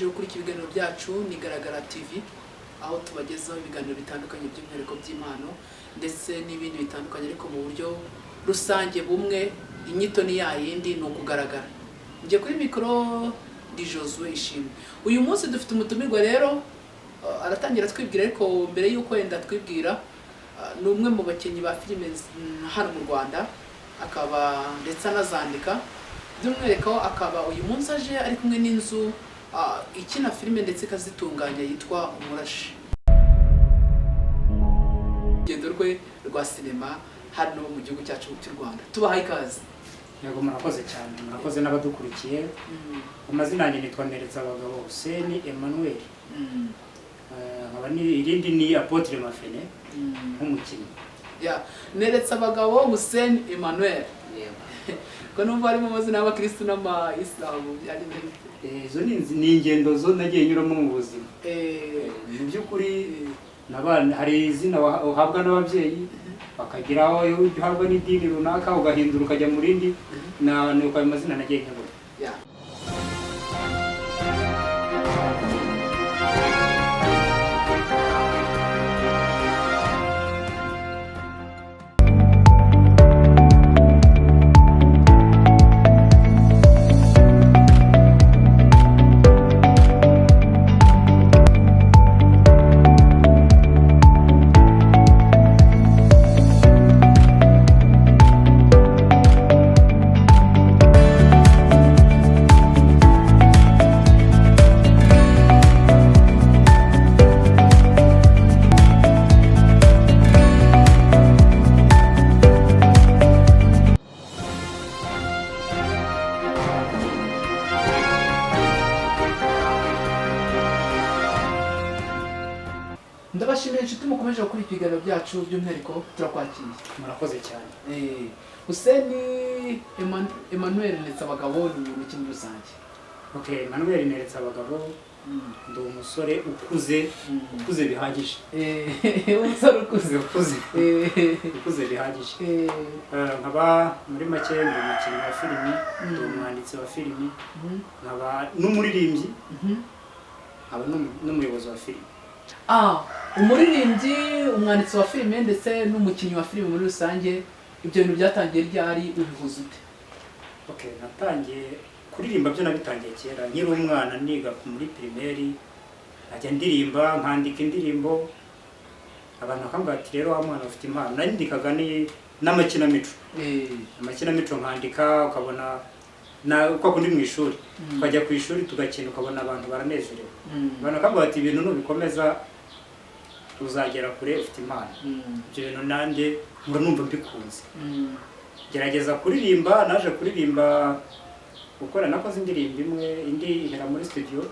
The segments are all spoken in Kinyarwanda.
mukomeje gukurikira ibiganiro byacu ni Garagara TV, aho tubagezaho ibiganiro bitandukanye by'umwihariko by'impano ndetse n'ibindi bitandukanye ariko mu buryo rusange bumwe. Inyito ni yayindi ni ukugaragara. Ngiye kuri mikoro di Josue Ishimwe. Uyu munsi dufite umutumirwa rero aratangira twibwira, ariko mbere yuko wenda twibwira ni umwe mu bakinnyi ba filime hano mu Rwanda, akaba ndetse anazandika. By'umwihariko akaba uyu munsi aje ari kumwe n'inzu ikina filime ndetse ikazitunganya yitwa Umurashi. Urugendo rwe rwa sinema hano mu gihugu cyacu cy'u Rwanda. Tubahaye ikaze. Yego, murakoze cyane, murakoze n'abadukurikiye. Amazina yanjye nitwa Neretsabagabo Hussein Emmanuel. Nkaba irindi ni Apotre Mafene nk'umukinnyi. Neretsabagabo Hussein Emmanuel. Ko numva harimo amazina y'abakristo n'abayisilamu byari bimeze. Izo ni ingendo zo nagiye nyuramo mu buzima. Mu by'ukuri hari izina uhabwa n'ababyeyi, bakagira aho uhabwa n'idini runaka ugahindura ukajya mu rindi, nuko ayo mazina nagiye nyabona. Ndabashimiye inshuti mukomeje gukora ibiganiro byacu, by'umwihariko turakwakiriye. Murakoze cyane. Hussein Emmanuel Neretsabagabo ni umukinnyi muri rusange. Okay, Emmanuel Neretsabagabo ndi umusore ukuze bihagije. Umusore ukuze bihagije. Nkaba muri make ndi umukinnyi wa filimi, ndi umwanditsi wa filimi, nkaba n'umuririmbyi, nkaba n'umuyobozi wa filimi. Umuririmbyi, umwanditsi wa filime ndetse n'umukinnyi wa filime muri rusange, ibyo bintu byatangiye ryari, ubihuza ute? Okay, natangiye kuririmba byo nabitangiye kera nkiri umwana niga muri primaire, najya ndirimba nkandika indirimbo, abantu bakambwira ati rero wa mwana ufite impano. Nandikaga n'amakinamico, amakinamico nkandika, ukabona uko kundi mu ishuri tukajya ku ishuri tugakina, ukabona abantu baranezerewe. Abantu bakambwira ati ibintu nubikomeza uzagera kure, ufite impano. Ibyo bintu nanjye numva mbikunze, gerageza kuririmba. Naje kuririmba gukora, nakoze indirimbo imwe, indi ihera muri studio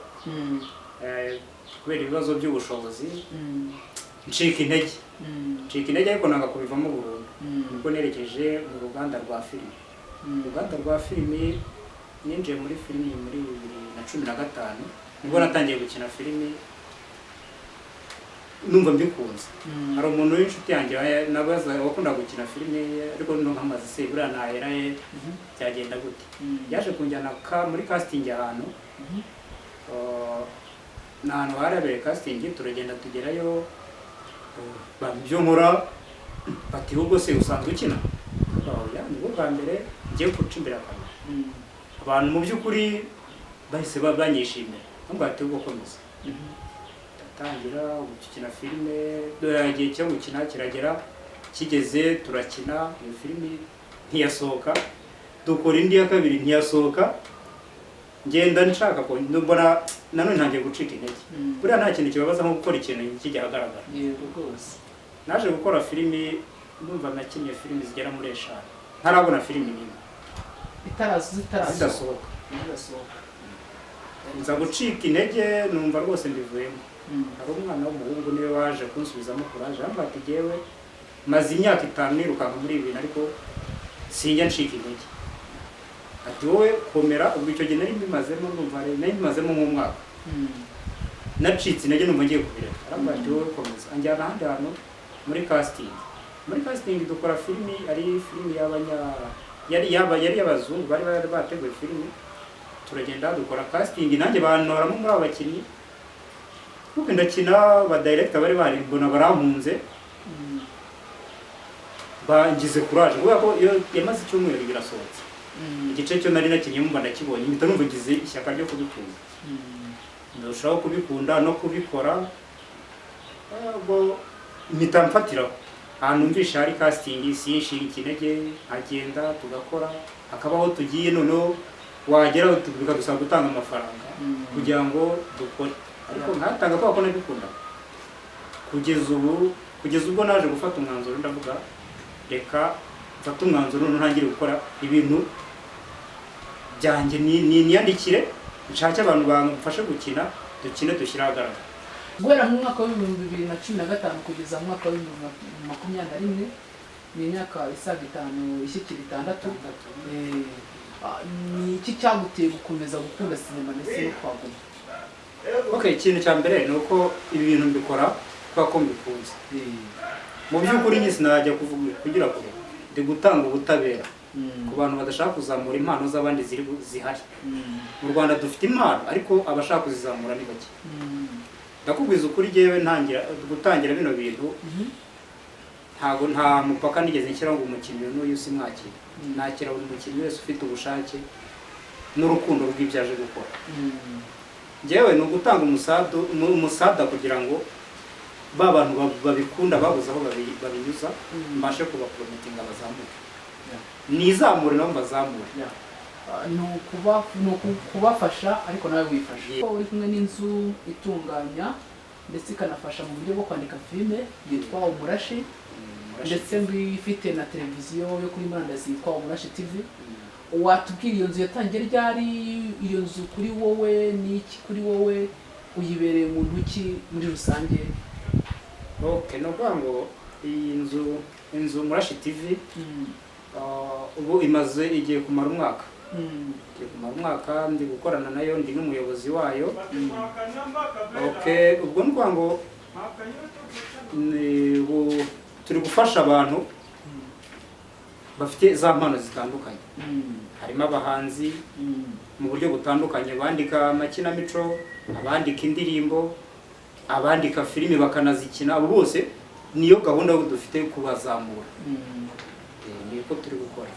kubera ibibazo by'ubushobozi, ncika intege ariko nanga kubivamo burundu. Nibwo nerekeje mu ruganda rwa filimi. Uruganda rwa filimi ninjiye muri filimi muri 2015, nibwo natangiye gukina filimi, numva mbikunze. Hari umuntu w'inshuti yanjye nabaza wakunda gukina filime, ariko nkamaze se buriya naheraye byagenda gute. Yaje kunjyana muri casting ahantu, n'ahantu harabereye casting, turagenda tugerayo, byo nkora bati ubwo se usanzwe ukina? Nibwo bwa mbere ngiye guca imbere akamera. Abantu mu by'ukuri bahise banyishimira, nubwo ati ubwo komeza. Tangira gukina filime, igihe cyo gukina kiragera, kigeze turakina. Iyo filime ntiyasohoka, dukora indi ya kabiri ntiyasohoka, ngenda nshaka ko mbona nanone ntangiye gucika intege. Buriya nta kintu kibabaza nko gukora ikintu kijya ahagaragara. Yego rwose. Naje gukora filime, ndumva nakinnye filime zigera muri 5, ntarabona filime n'imwe zidasohoka. Nza gucika intege, numva rwose mbivuyemo. Hari umwana w'umuhungu niwe waje kunsubizamo kuraje, arambwira ati jyewe maze imyaka 5 nirukanka muri ibintu ariko sinjya ncika intege. Ati wowe komera. Ubwo icyo gihe nari mbimazemo, numva nari mbimazemo nk'umwaka. Nacitse intege, numva ngiye kubireka. Arambwira ati wowe komeza. Anjyana ahandi hantu muri casting. Muri casting dukora filimi, ari filimi yari y'abazungu bari bateguye filimi. turagenda dukora casting nanjye bantoramo muri abakinnyi kuko ndakina ba director bari bari mbona barampunze bangize courage kubera ko iyo yamaze icyumweru birasohotse igice cyo nari nakinnye mba ndakibonye mpita numva ngize ishyaka ryo kubikunda ndashaka kubikunda no kubikora ubwo mpita mfatiraho ahantu mvisha hari casting sinshinga ikinege nkagenda tugakora hakabaho tugiye noneho wagera bikadusaba gutanga amafaranga kugira ngo dukore ariko nkatanga ko nabikunda kugeza ubwo naje gufata umwanzuro ndavuga reka mfata umwanzuro ntangire gukora ibintu byanjye niyandikire nshake abantu bamfashe gukina dukine dushyire ahagaragara guhera mu mwaka wa 2015 kugeza mu mwaka wa 2021 ni imyaka isaga 5 ishyikira 6 ni iki cyaguteye gukomeza gukunda sinema ndetse no kwaguma? Okay, ikintu cya mbere ni uko ibi bintu mbikora kubera ko mbikunze. Mu by'ukuri nyine sinajya kugira kure ndi gutanga ubutabera ku bantu badashaka kuzamura impano z'abandi zihari. Mu Rwanda dufite impano ariko abashaka kuzizamura ni bake. Ndakubwiza ukuri jewe gutangira bino bintu nta mupaka nigeze nshyira ngo umukinnyi n'uyu simwakira. Nakira buri mukinnyi wese ufite ubushake n'urukundo rw'ibyaje gukora. Jewe no gutanga umusada kugira ngo ba bantu babikunda babuze aho babinyuza mbashe kubapromotinga bazamuke. Nizamure nabo bazamure. No kubafasha ariko nawe wifasha. Ko uri kumwe n'inzu itunganya ndetse ikanafasha mu buryo bwo kwandika filime yitwa Umurashi ndetse ifite na televiziyo yo kuri murandasi yitwa Umurashi TV. Watubwira iyo nzu yatangiye ryari, iyo nzu kuri wowe ni iki kuri wowe, uyibereye mu ntuki muri rusange? Okay, no kwango iyi inzu Umurashi TV ubu imaze igiye kumara umwaka. Ndi gukorana nayo ndi n'umuyobozi wayo. Okay, ubwo nkwango turi gufasha abantu bafite za mpano zitandukanye. Harimo abahanzi mu buryo butandukanye bandika amakinamico, abandika indirimbo, abandika filime bakanazikina. Abo bose niyo gahunda yo dufite kubazamura. Niko turi gukora.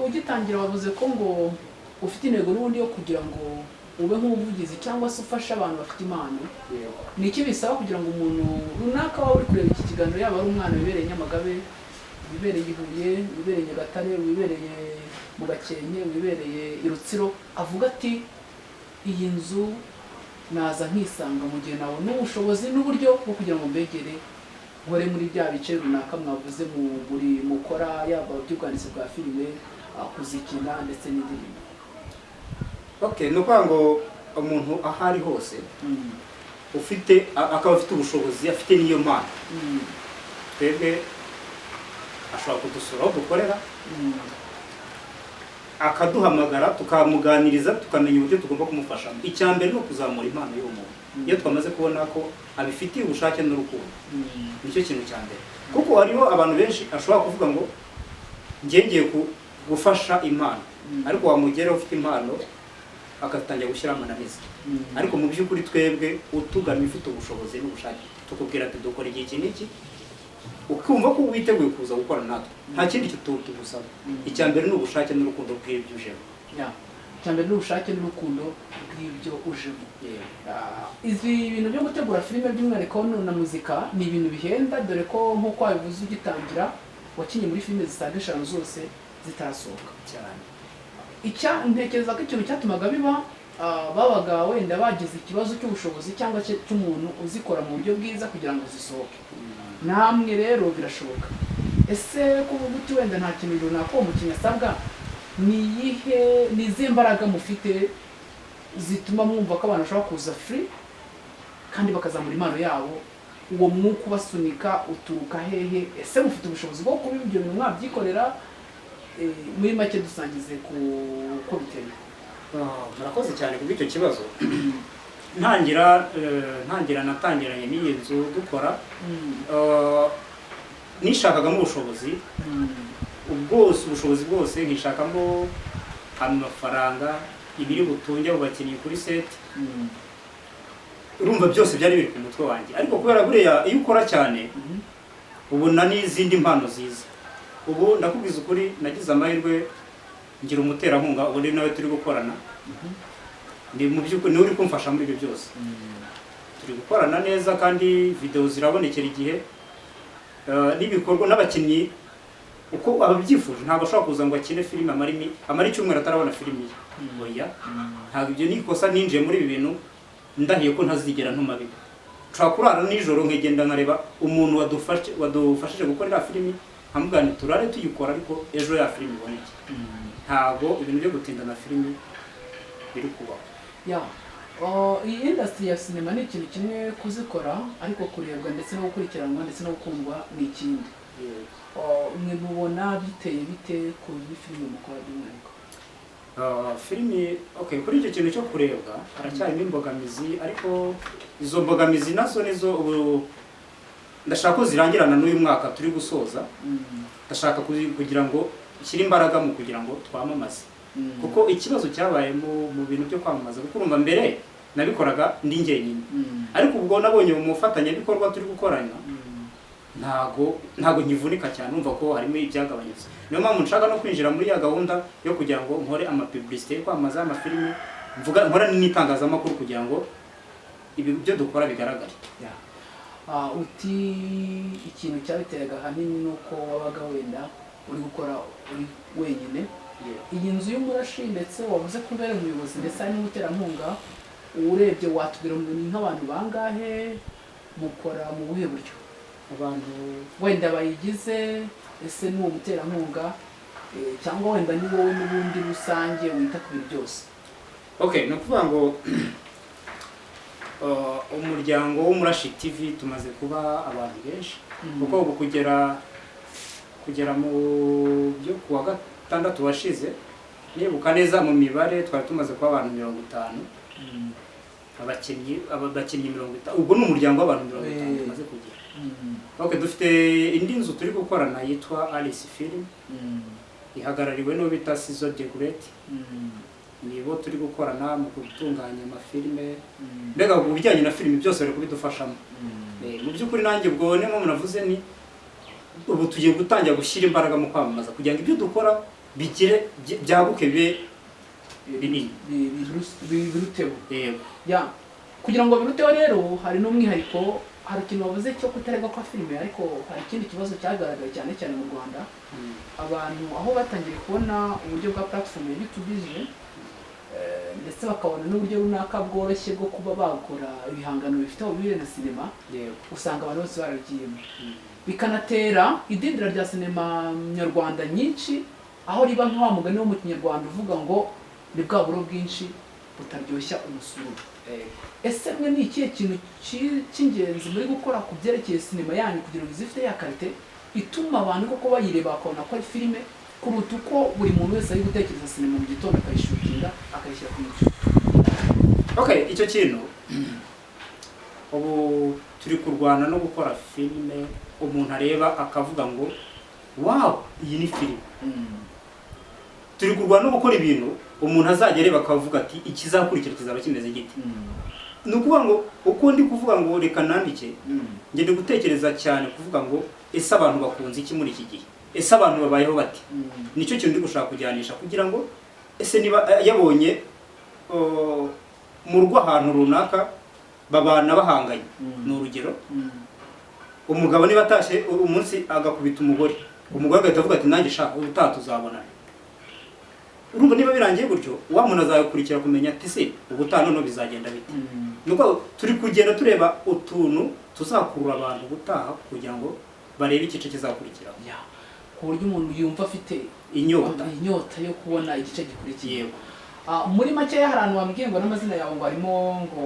Ugitangira wavuze ko ngo ufite intego n'ubundi yo kugira ngo ube nk'umuvugizi cyangwa se ufasha abantu bafite impano. Ni iki bisaba kugira ngo umuntu runaka wawe uri kureba iki kiganiro yaba ari umwana wibereye Nyamagabe, wibereye i Huye, wibereye Nyagatare, wibereye mu Gakenke, wibereye i Rutsiro, avuga ati iyi nzu naza nkisanga mu gihe nawe n'ubushobozi n'uburyo bwo kugira ngo mbegere gore muri bya bice runaka mwavuze muri mukora yaba by'ubwanditsi bwa filime, kuzikina ndetse n'indirimbo? Okay, no kwango umuntu ahari hose akaba afite ubushobozi, afite niyo mpano. Twebwe ashobora kudusura aho dukorera akaduhamagara tukamuganiriza tukamenya uburyo tugomba kumufasha. Icyambere no kuzamura impano y'umuntu. Iyo twamaze kubona ko abifitiye ubushake n'urukundo. Nicyo kintu cyambere. Kuko hariho abantu benshi ashobora kuvuga ngo ngiye gufasha impano, ariko wamugera ufite impano akatangira gushyira amananiza. Ariko mu by'ukuri twebwe utugana ifite ubushobozi n'ubushake tukubwira ati dukora iki n'iki, ukumva ko witeguye kuza gukora natwe. Nta kindi kitugusaba. Icyambere n'ubushake n'urukundo bw'ibyo ujemo. Icyambere n'ubushake n'urukundo bw'ibyo ujemo. Izi bintu byo gutegura filime by'umwihariko na muzika ni ibintu bihenda, dore ko nk'uko wabivuze ugitangira wakinye muri filime zisaga 5 zose zitarasohoka cyane. Ntekereza ko ikintu cyatumaga biba babaga wenda bagize ikibazo cy'ubushobozi cyangwa cy'umuntu uzikora mu buryo bwiza kugira ngo zisohoke. Namwe rero birashoboka. Ese kuvuga uti wenda nta kintu runaka uwo mukinnyi asabwa, ni izihe mbaraga mufite zituma mwumva ko abantu bashobora kuza free kandi bakazamura impano yabo? Uwo mwuka ubasunika uturuka hehe? Ese mufite ubushobozi bwo kuba ibyo bintu mwabyikorera? Muri make dusangize ko biteye. Murakoze cyane kubw'icyo kibazo. Natangiranye n'iyi nzu dukora nishakagamo ubushobozi ubushobozi bwose nkishakamo amafaranga, ibiri butunge abo bakinnyi kuri set urumva byose byari biri ku mutwe wanjye ariko kubera buriya iyo ukora cyane ubona n'izindi mpano ziza ubu ndakubwiza ukuri nagize amahirwe ngira umuterankunga ubu nawe turi gukorana ni mu by'ukuri niwe uri kumfasha muri ibyo byose turi gukorana neza kandi video zirabonekera igihe n'ibikorwa n'abakinnyi uko ababyifuje ntabwo ashobora kuza ngo akine filime amara icyumweru atarabona filime ye oya ntabwo ibyo nikosa ninjiye muri ibi bintu ndahiye ko ntazigera ntuma bibi nshobora kurara nijoro nkegenda nkareba umuntu wadufashije gukora iriya filime nkamugana turare tuyikora ariko ejo ya filime iboneke ntabwo ibintu byo gutindana filime biri kubaho iyi industry ya sinema ni ikintu kimwe kuzikora ariko kurebwa ndetse no gukurikiranwa ndetse no gukundwa ni ikindi mwe mubona biteye bite kuri filime mukora by'umwihariko filime kuri icyo kintu cyo kurebwa haracyarimo imbogamizi ariko izo mbogamizi nazo nizo ubu ndashaka ko zirangirana n'uyu mwaka turi gusoza ndashaka kugira ngo ishyire imbaraga mu kugira ngo twamamaze kuko ikibazo cyabaye mu bintu byo kwamamaza kuko urumva mbere nabikoraga ndi njyenyine ariko ubwo nabonye mu mufatanyabikorwa turi gukorana ntago nkivunika cyane numva ko harimo ibyagabanyutse niyo mpamvu nshaka no kwinjira muri ya gahunda yo kugira ngo nkore amapublicité yo kwamamaza amafilimi nkora n'itangazamakuru kugira ngo ibi byo dukora bigaragare uti ikintu cyabiteraga ahanini nuko wabaga wenda uri gukora uri wenyine iyi nzu y'umurashi ndetse wavuze ko ubere umuyobozi ndetse ari n'umuterankunga urebye watubwira nk'abantu bangahe mukora mu buhe buryo abantu wenda bayigize ese n'uwo muterankunga cyangwa wenda ni wowe n'ubundi rusange wita ku bintu byose ni ukuvuga ngo umuryango w'umurashi TV tumaze kuba abantu benshi kuko ubu kugera mu byo kuwa gatandatu washize nibuka neza mu mibare twari tumaze kuba abantu 50 abakinnyi 50 ubwo ni umuryango w'abantu 50 tumaze kugira dufite indi nzu turi gukorana yitwa Alice Film ihagarariwe n'uwo bita Sizo de Great nibo turi gukorana mu gutunganya amafilime mbega mu bijyanye na filime byose bari kubidufashamo mu by'ukuri nanjye ubwo niyo navuze ni ubu tugiye gutangira gushyira imbaraga mu kwamamaza kugira ngo ibyo dukora bigire byaguke bibe binini biruteho kugira ngo biruteho rero hari n'umwihariko hari ikintu wavuze cyo kutarega kwa filime ariko hari ikindi kibazo cyagaragaye cyane cyane mu Rwanda abantu aho batangiye kubona uburyo bwa platform ya YouTube ndetse bakabona n'uburyo runaka bworoshye bwo kuba bakora ibihangano bifite aho bibire na sinema usanga abantu bose barabigiyemo bikanatera idindira rya sinema nyarwanda nyinshi aho riba nk'wa mugani wo mu Kinyarwanda uvuga ngo ni bwa buro bwinshi butaryoshya umusuru ese mwe ni ikihe kintu cy'ingenzi muri gukora ku byerekeye sinema yanyu kugira ngo izifite ya karite ituma abantu koko bayireba bakabona ko ari filime kuruta uko buri muntu wese ari gutekereza sinema mu gitondo akayishutinga akayishyira ku YouTube icyo kintu ubu turi kurwana no gukora filime umuntu areba akavuga ngo wow iyi ni filime turi kurwana no gukora ibintu umuntu azajya areba akavuga ati ikizakurikira kizaba kimeze gite ni ukuvuga ngo uko ndi kuvuga ngo reka nandike ngende gutekereza cyane kuvuga ngo ese abantu bakunze iki muri iki gihe ese abantu babayeho bati nicyo kintu ndi gushaka kujyanisha kugira ngo ese niba yabonye mu rugo ahantu runaka babana bahanganye ni urugero umugabo niba atashye umunsi agakubita umugore agahita avuga ati nanjye shaka ubutaha tuzabonana urumva niba birangiye gutyo wa muntu azakurikira kumenya ati se ubutaha noneho bizagenda bite nuko turi kugenda tureba utuntu tuzakurura abantu gutaha kugira ngo barebe igice kizakurikira ku buryo umuntu yumva afite inyota yo kubona igice gikurikiye muri make hari ahantu wambwiye ngo n'amazina yawe ngo harimo ngo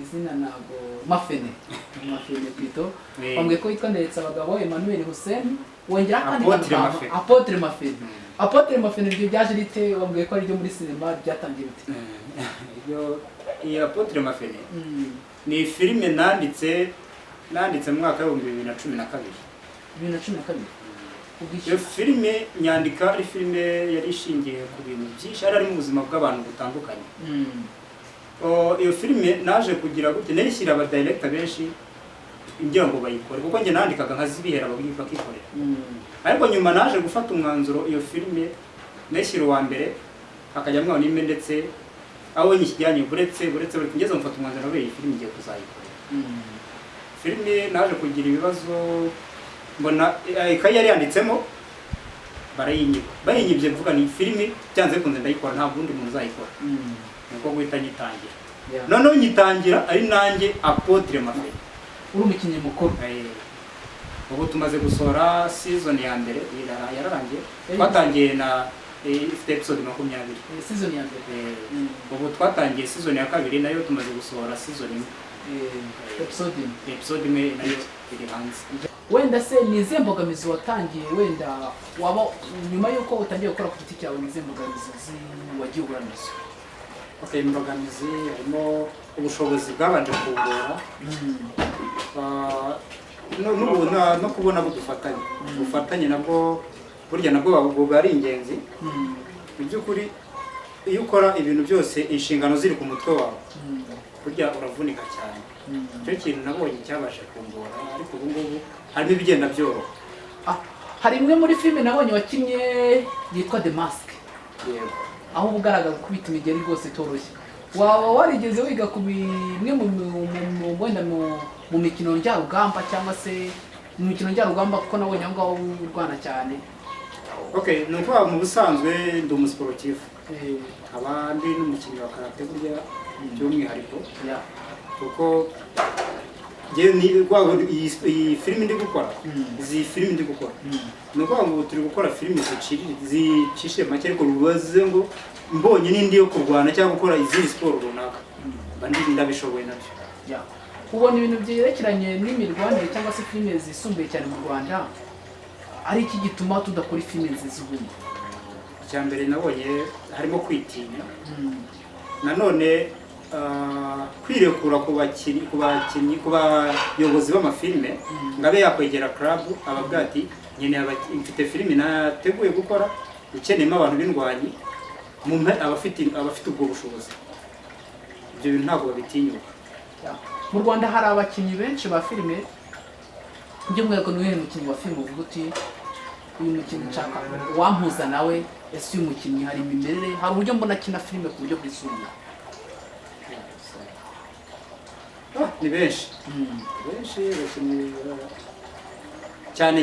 izina ntabwo Mafene Pito wambwiye ko yitwa Ndetse abagabo Emmanuel Hussein wongera kandi Apotre Mafene Apotre Mafene ibyo byaje rite wambwiye ko ari byo muri sinema byatangiye bite iyi Apotre Mafene ni filime nanditse mu mwaka wa 2012 iyo filime nyandika ari filime yari ishingiye ku bintu byinshi ari mu buzima bw'abantu butandukanye. Iyo filime naje kugira gute nayishyira aba director benshi ngira ngo bayikore kuko njye nandikaga nkazibihera bakikorera. Ariko nyuma naje gufata umwanzuro iyo filime nayishyira uwa mbere akajyamwa n'imwe ndetse aho nyishyijyanye buretse ngeze mfata umwanzuro nawe iyi filime ngiye kuzayikorera. Filime naje kugira ibibazo mbona ikayi yari yanditsemo bayinyibye mvuga ni filime byanze bikunze ndayikora nta bundi muntu uzayikora. Nuko guhita nyitangira. Noneho nyitangira ari nanjye Apotre Mafei. Uri umukinnyi mukuru. Ubu tumaze gusohora season ya mbere yararangiye. Twatangiye na ifite episode 20. Season ya mbere. Ubu twatangiye season ya kabiri nayo tumaze gusohora season imwe. Episode imwe nayo iri hanze. Wenda se ni izihe mbogamizi watangiye wenda waba nyuma yuko utangiye gukora ku giti cyawe, ni izihe mbogamizi wagiye uhura nazo? Imbogamizi harimo ubushobozi bwabanje kungora no kubona budufatanye. Ubufatanye nabwo burya nabwo bari ingenzi. Mu by'ukuri iyo ukora ibintu byose inshingano ziri ku mutwe wawe burya uravunika cyane. Icyo kintu nabonye cyabasha kungora, ariko ubu ngubu harimo ibigenda byoroha. Hari imwe muri filime nabonye wakinnye yitwa The Mask. Yego. Aho ugaragaza kubita imigeri rwose itoroshye. Waba warigeze wiga ku bimwe wenda mu mikino njyarugamba cyangwa se mu mikino njyarugamba kuko nabonye aho ngaho urwana cyane? Ni ukuvuga mu busanzwe ndi umusiporutifu. Abandi n'umukinnyi wa karate burya by'umwihariko. Kuko iyi filime ndi gukora, izi filime ndi gukora ni ukuvuga ngo turi gukora filime zicishije make ariko bibaze ngo mbonye n'indi yo kurwana cyangwa gukora izindi siporo runaka ndabishoboye nabyo. Ubona ibintu byerekeranye n'imirwanire cyangwa se filime zisumbuye cyane mu Rwanda ari iki gituma tudakora filime nziza ubundi? Icya mbere nabonye harimo kwitinya, nanone kwirekura ku bayobozi b'amafilime ngo abe yakwegera club ababwira ati nkeneye mfite filime nateguye gukora ikeneyemo abantu b'indwanyi abafite ubwo bushobozi. Ibyo bintu ntabwo babitinyuka. Mu Rwanda hari abakinnyi benshi ba filime, by'umwihariko niwe mukinnyi wa filime uvuga uti uyu mukinnyi nshaka wampuza nawe, ese uyu mukinnyi hari imimerere, hari uburyo mbona akina filime ku buryo bwisumbuye? Ni benshi bakinnyi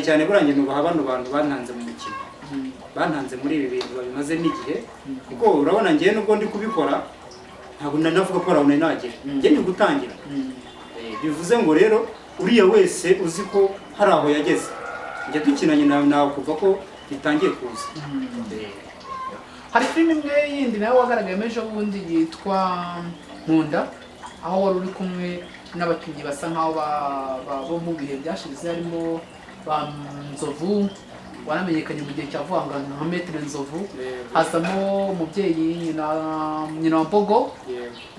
cyane burangiye nubaha bano bantu bantanze mu mukino, bantanze muri ibi bintu babimaze n'igihe, kuko urabona ngiye nubwo ndi kubikora ntabwo nanavuga ko arabona nagira njye ndi gutangira. Bivuze ngo rero uriya wese uzi ko hari aho yageze njye dukinanye nawe kuva ko bitangiye kuza. Hari filime imwe yindi nawe wagaragaye ejo bundi yitwa Nkunda, aho wari uri kumwe n'abakinnyi basa nkaho bo mu bihe byashize, harimo ba Nzovu wanamenyekanye mu gihe cya vuba nka Maître Nzovu, hazamo umubyeyi nyina wa Mbogo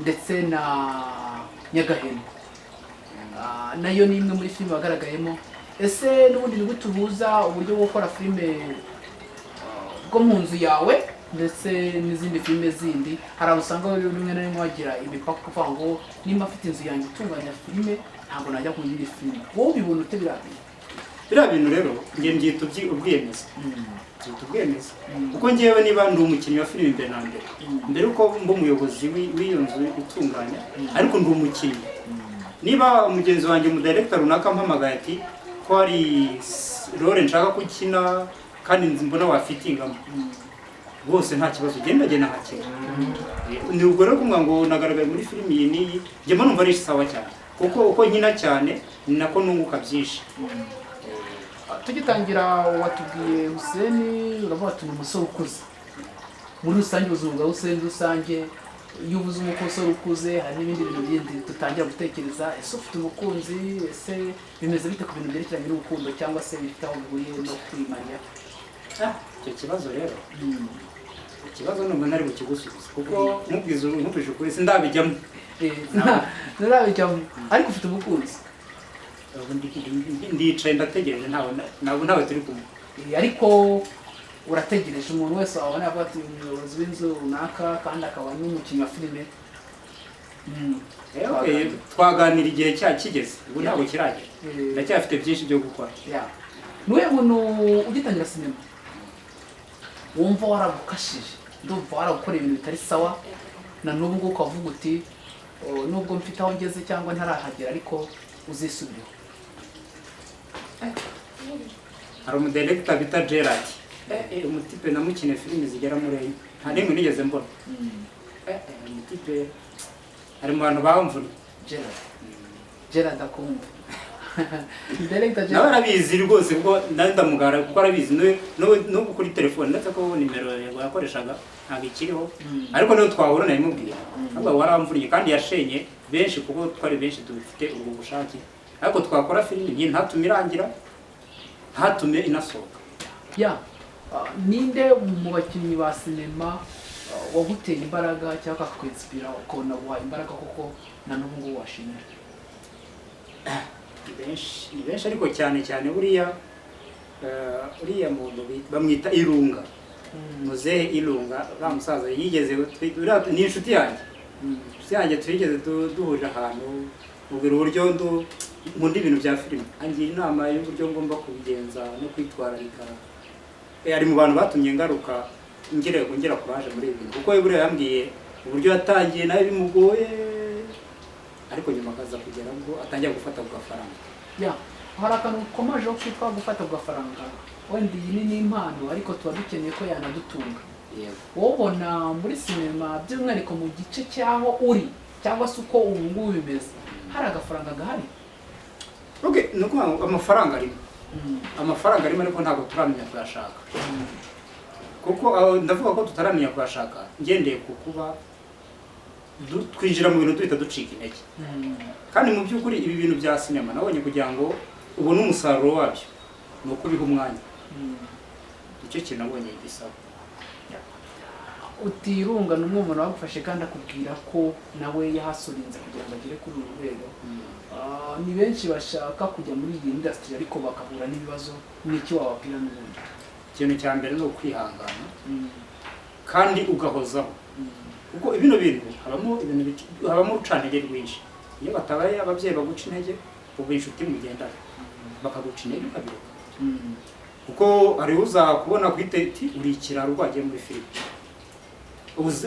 ndetse na Nyagahene. Nayo ni imwe muri filime wagaragayemo. Ese n'ubundi ni gute uhuza uburyo bwo gukora filime bwo mu nzu yawe ndetse n'izindi filime zindi? Hari aho usanga rimwe na rimwe wagira imipaka kuvuga ngo nimba afite inzu yanjye itunganya filime ntabwo najya ku yindi filime. Wowe ubibona ute biriya bintu? Rero njye mbyita ubwiyemeza. Kuko njyewe niba ndi umukinnyi wa filime mbere na mbere uko mba umuyobozi w'iyo nzu itunganya, ariko ndi umukinnyi. Niba umugenzi wanjye mu director runaka mpamagaye ati ko hari role nshaka gukina kandi mbona wafitingamo, bose nta kibazo ugenda nkakina. Ni ubwo rero kumva ngo nagaragaye muri filime iyi n'iyi, njye mbona numva ari sawa cyane, kuko uko nkina cyane ni nako nunguka byinshi. Tugitangira watubwiye Hussein, uravuga ati ni umusore ukuze. Muri rusange ubuzima bwa Hussein rusange, iyo uvuze umusore ukuze hari n'ibindi bintu bindi dutangira gutekereza. Ese ufite umukunzi? Ese bimeze bite ku bintu byerekeranye n'urukundo cyangwa se bifite aho bihuriye no kwimanya? Icyo kibazo rero ikibazo nubwo nari bukigusubiza kuko nkubwije ukuri sindabijyamo. Ntarabijyamo ariko ufite umukunzi? Ndicaye ndategereje ntawe turi kumwe. ariko urategereje umuntu wese wabona yavuga ati umuyobozi w'inzu runaka kandi akaba n'umukinnyi wa filime. Twaganira igihe kigeze ubu ntabwo kiragera, ndacyafite byinshi byo gukora. Niwe muntu ugitangira sinema wumva waragukashije, ndumva waragukora ibintu bitari sawa na n'ubu ngubu ukavuga uti nubwo mfite aho ngeze cyangwa ntarahagera ariko uzisubireho? Hari umudirector bita Gerard, umutipe namukine filime zigera muri enye, nta n'imwe nigeze mbona. Umutipe ari mu bantu bamvuna. Gerard akumva director nawe arabizi rwose kuko ndamugara kuko arabizi no kuri telefone ndetse ko nimero yakoreshaga ntabwo ikiriho, ariko niyo twahura nabimubwira ntabwo waramvuriye kandi yashenye benshi kuko twari benshi dufite ubwo bushake, ariko twakora filime nyine ntatume irangira ntatume inasohoka. Ninde mu bakinnyi ba sinema waguteye imbaraga cyangwa akakwinspira ukabona guha imbaraga kuko na n'ubu ngubu washimira? Ni benshi ariko cyane uriya muntu bamwita Irunga, Muzehe Irunga, uriya musaza yigeze ni inshuti yanjye twigeze duhurira ahantu mubwira uburyo nkunda ibintu bya filime, angira inama y'uburyo ngomba kubigenza no kwitwararika. Ari mu bantu batumye ngaruka ngera kuraje muri ibi bintu kuko buriya yambwiye uburyo yatangiye nawe bimugoye, ariko nyuma akaza kugera ngo atangira gufata ku gafaranga. Hari akantu komajeho kitwa gufata ku gafaranga, wenda iyi ni impano ariko tuba dukeneye ko yanadutunga. Wowe ubona muri sinema by'umwihariko mu gice cyaho uri cyangwa se uko ubu ngubu bimeze hari agafaranga gahari? Ni ukuvuga amafaranga arimo ariko ntabwo turamenya kuyashaka, kuko ndavuga ko tutaramenya kuyashaka ngendeye ku kuba twinjira mu bintu duhita ducika intege. Kandi mu by'ukuri ibi bintu bya sinema nabonye kugira ngo ubone umusaruro wabyo ni uko ubiha umwanya. Icyo kintu nabonye gisaba. Irunga ni umwe mu bantu bagufashe kandi akubwira ko nawe yahasurinze kugira ngo agere kuri uru rwego. Ni benshi bashaka kujya muri iyi industry ariko bakahura n'ibibazo, n'iki wababwira n'ubundi? Ikintu cya mbere ni ukwihangana kandi ugahozaho, kuko bino bintu habamo urucantege rwinshi. Iyo batabaye ababyeyi baguca intege ubu inshuti mugendana bakaguca intege ukabiruka, kuko hari uzakubona ku iteti uri ikiraro rwagiye muri filime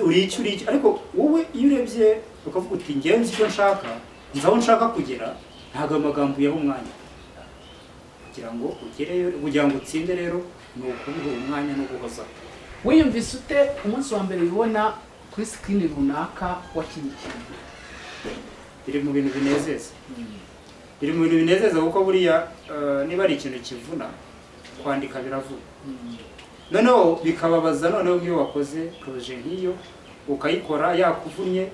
uri iki, ariko wowe iyo urebye ukavuga uti ngewe nzi icyo nshaka, nzi aho nshaka kugera, ntabwo amagambo yaha umwanya kugira ngo ugereyo, kugira ngo utsinde rero ni ukubiha umwanya no guhozaho. Wiyumvise ute umunsi wa mbere ubona kuri screen runaka wakinnye ikintu? Biri mu bintu binezeza, kuko buriya niba ari ikintu kivuna kwandika biravuga, noneho bikababaza noneho nk'iyo wakoze projet nk'iyo ukayikora yakuvunnye,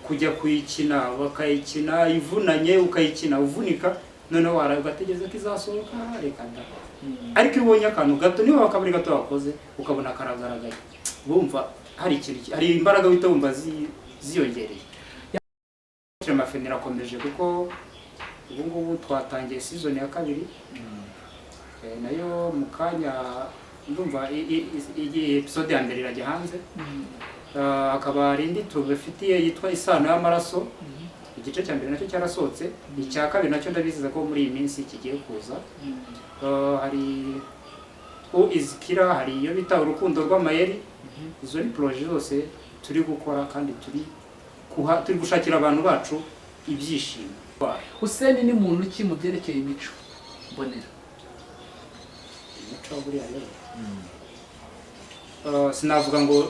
kujya kuyikina bakayikina ivunanye ukayikina uvunika, noneho waragategeza ko izasohoka reka nda, ariko iyo ubonye akantu gato niba bakaburi gato wakoze ukabona karagaragaye, bumva hari imbaraga wita wumva ziyongereye. Amafilime irakomeje kuko ubu ngubu twatangiye season ya 2, nayo mu kanya ndumva iyi episode ya mbere irajya hanze. Akaba rindi tubafitiye yitwa Isano y'amaraso, igice cya mbere nacyo cyarasohotse, icya kabiri nacyo ndabiziza ko muri iyi minsi kigiye kuza. Hari Izikira, hari iyo bita Urukundo rw'amayeri. Izo ni projet zose turi gukora kandi turi gushakira abantu bacu ibyishimo. Hussein ni muntu ki mu byerekeye imico mbonera? Imico buriya rero sinavuga ngo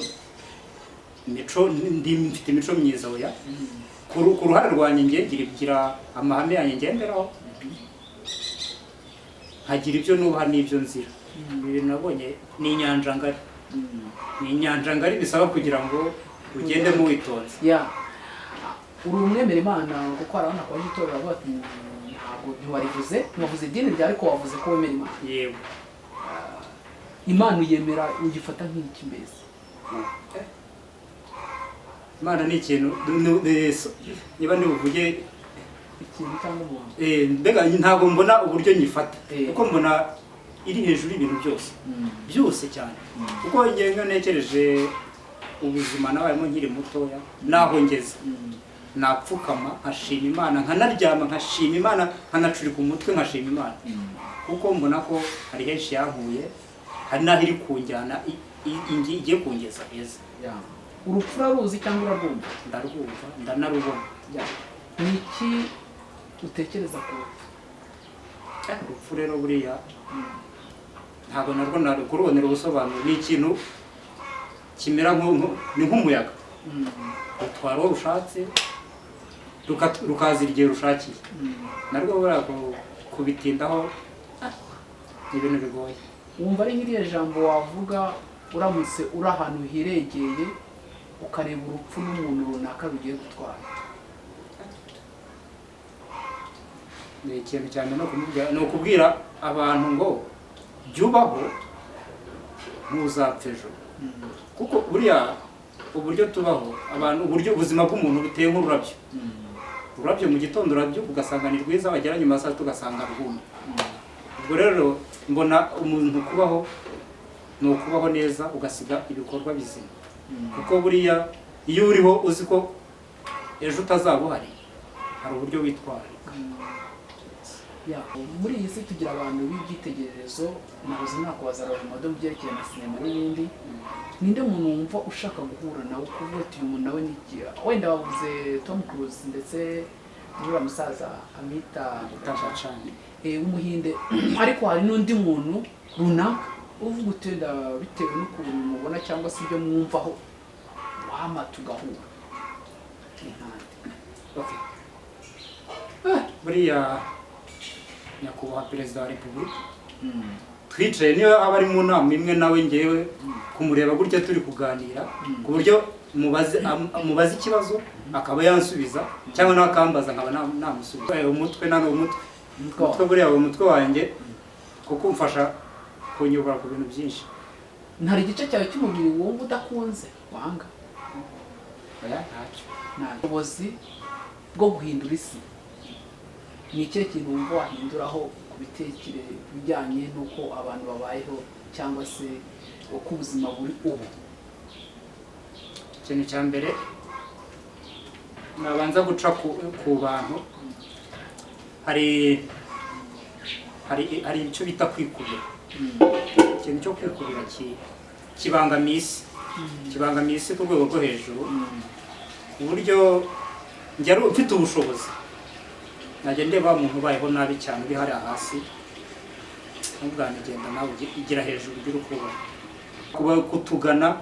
imico mfite imico myiza oya, ku ruhare rwanjye ngira amahame yanjye ngenderaho, nkagira ibyo nubaha n'ibyo nzira. Ibintu nabonye ni inyanja ngari, bisaba kugira ngo ugendemo witonze. Uri umwemera Imana kuko harabona ko itorero bavuga ati ntabwo ntiwarivuze idini rya, ariko wavuze ko wemera Imana. Yego. Imana uyemera ugifata nk'iki mbese? Imana ni ikintu niba ndibuvuge ikintu cyangwa umuntu. Mbega ntabwo mbona uburyo nyifata, kuko mbona iri hejuru y'ibintu byose byose cyane kuko ngewe iyo ntekereje ubuzima nabayemo nkiri mutoya naho ngeze napfukama nkashima Imana nkanaryama nkashima Imana nkanacurika umutwe nkashima Imana kuko mbona ko hari henshi yankuye hari n'aho iri kunjyana igiye kungeza heza. Urupfu uraruzi cyangwa urarwumva? Ndarwumva ndanarubona. Ni iki utekereza ku rupfu? Urupfu rero buriya ntabwo narwo kurubonera ubusobanuro. Ni ikintu kimera ni nk'umuyaga rutwara uwo rushatse rukazira igihe rushakiye. Narwo buriya kubitindaho ni ibintu bigoye. Wumva ari nk'iriya jambo wavuga uramutse uri ahantu hiregeye ukareba urupfu n'umuntu runaka rugiye gutwara? Ni ikintu cyane ni ukubwira abantu ngo byubaho ntuzapfe ejo kuko buriya uburyo tubaho abantu uburyo ubuzima bw'umuntu buteye nk'ururabyo. Ururabyo mu gitondo urabyuka ugasanga ni rwiza, wagera nyuma saa sita ugasanga rwumye. Ubwo rero mbona umuntu kubaho ni ukubaho neza ugasiga ibikorwa bizima kuko buriya iyo uriho uzi ko ejo utazaba uhari hari uburyo witwararika. Muri iyi si tugira abantu b'ibyitegererezo, nabuze nakubaza Ronaldo mu byerekeye na sinema n'ibindi. Ninde muntu wumva ushaka guhura nawe kuvuga ati uyu muntu nawe nigira? Wenda wavuze Tom Cruise ndetse n'uriya musaza amita Tashachani w'umuhinde, ariko hari n'undi muntu runaka uvuga utenda bitewe n'ukuntu mubona cyangwa se ibyo mwumvaho wama tugahura. Buriya nyakubahwa perezida wa repubulika twicaye niyo aba ari mu nama imwe nawe ngewe kumureba gutya turi kuganira ku buryo mubaza ikibazo akaba yansubiza cyangwa nawe akambaza nkaba namusubiza. Umutwe buriya umutwe wanjye kuko umfasha kunyobora ku bintu byinshi. Ntari igice cyawe cy'umubiri wumva udakunze wanga? Ntacyo. Ubuyobozi bwo guhindura isi ni ikihe kintu wumva wahinduraho ku bitekerezo bijyanye n'uko abantu babayeho cyangwa se uko ubuzima buri ubu? Ikintu cya mbere nabanza guca ku bantu, hari icyo bita kwikubira. Ikintu cyo kwikubira kibangamiye isi ku rwego rwo hejuru, uburyo njya ufite ubushobozi najya ndeba umuntu ubayeho nabi cyane uri hariya hasi ntubwanigenda nawe igira hejuru by'urukubo. Kutugana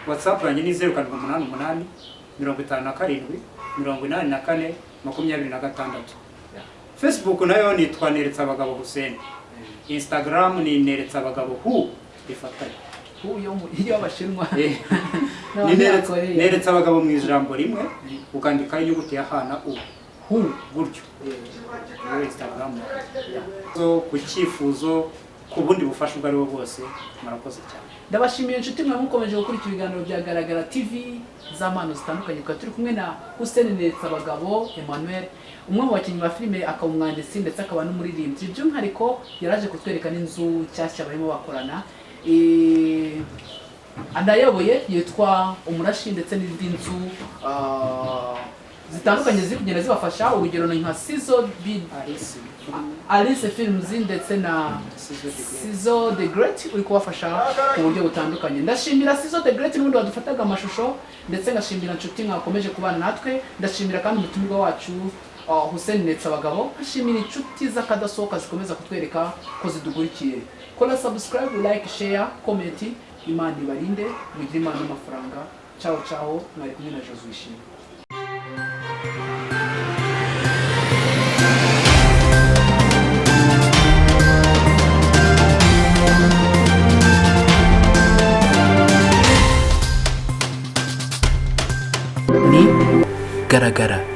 WhatsApp yanjye ni 0788 57 84 26. Facebook nayo nitwa Neretse Abagabo Hussein. Instagram ni Neretse Abagabo bifatanye. Iyo abashinwa Neretse Abagabo mu ijambo rimwe ukandika inyuguti ya H na U gutyo. Instagram ku cyifuzo ku bundi bufasha ubwo ari bwo bwose murakoze cyane. Ndabashimiye inshuti mwe mukomeje gukurikira ibiganiro bya Garagara TV z'amano zitandukanye. Tukaba turi kumwe na Hussein Neretse Abagabo Emmanuel, umwe mu bakinnyi ba filime, akaba umwanditsi ndetse akaba n'umuririmbyi. By'umwihariko yaraje kutwereka n'inzu nshyashya barimo bakorana anayoboye yitwa Umurashi, ndetse n'indi nzu zitandukanye ziri kugenda zibafasha. Urugero ni nka Alice Films ndetse na Sizo the Great uri kubafasha ku buryo butandukanye. Ndashimira Sizo the Great n'ubundi wadufataga amashusho, ndetse ngashimira inshuti mwakomeje kubana natwe. Ndashimira kandi umutumirwa wacu Hussein Neretse Abagabo. Ndashimira inshuti z'akadasohoka zikomeza kutwereka ko zidugurikiye. Kora subscribe, like, share, comment. Imana ibarinde, mugire Imana n'amafaranga. Ciao ciao, mwari kumwe na Josué Ishimwe. Ni Garagara.